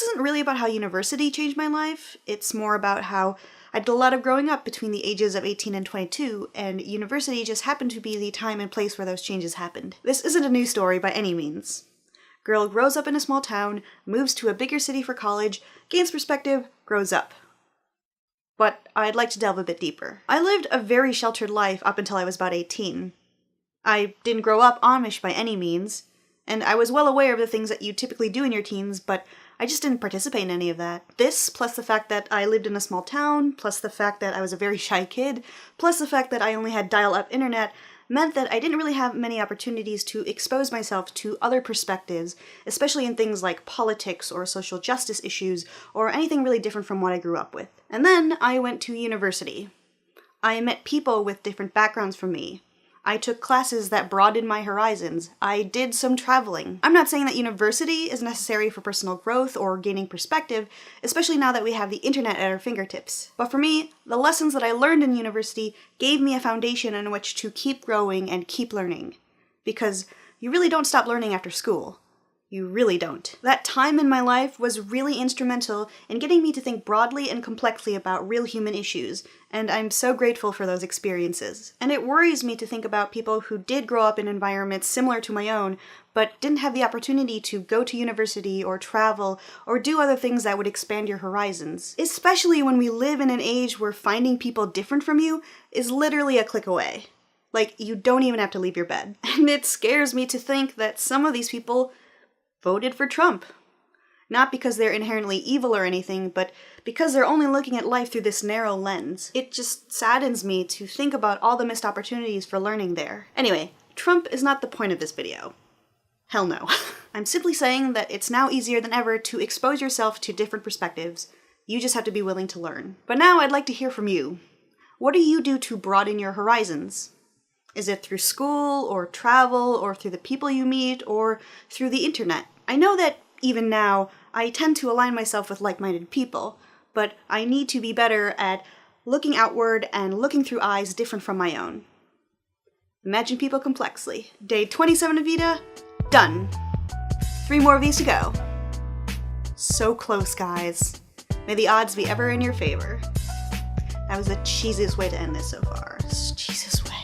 This isn't really about how university changed my life, it's more about how I did a lot of growing up between the ages of 18 and 22, and university just happened to be the time and place where those changes happened. This isn't a new story by any means. Girl grows up in a small town, moves to a bigger city for college, gains perspective, grows up. But I'd like to delve a bit deeper. I lived a very sheltered life up until I was about 18. I didn't grow up Amish by any means, and I was well aware of the things that you typically do in your teens, but I just didn't participate in any of that. This, plus the fact that I lived in a small town, plus the fact that I was a very shy kid, plus the fact that I only had dial-up internet, meant that I didn't really have many opportunities to expose myself to other perspectives, especially in things like politics or social justice issues, or anything really different from what I grew up with. And then I went to university. I met people with different backgrounds from me. I took classes that broadened my horizons. I did some traveling. I'm not saying that university is necessary for personal growth or gaining perspective, especially now that we have the internet at our fingertips. But for me, the lessons that I learned in university gave me a foundation in which to keep growing and keep learning. Because you really don't stop learning after school. You really don't. That time in my life was really instrumental in getting me to think broadly and complexly about real human issues, and I'm so grateful for those experiences. And it worries me to think about people who did grow up in environments similar to my own, but didn't have the opportunity to go to university or travel or do other things that would expand your horizons. Especially when we live in an age where finding people different from you is literally a click away. Like, you don't even have to leave your bed. And it scares me to think that some of these people voted for Trump. Not because they're inherently evil or anything, but because they're only looking at life through this narrow lens. It just saddens me to think about all the missed opportunities for learning there. Anyway, Trump is not the point of this video. Hell no. I'm simply saying that it's now easier than ever to expose yourself to different perspectives. You just have to be willing to learn. But now I'd like to hear from you. What do you do to broaden your horizons? Is it through school, or travel, or through the people you meet, or through the internet? I know that, even now, I tend to align myself with like-minded people, but I need to be better at looking outward and looking through eyes different from my own. Imagine people complexly. Day 27 of VEDA, done. 3 more of these to go. So close, guys. May the odds be ever in your favor. That was the cheesiest way to end this so far. Cheesiest way.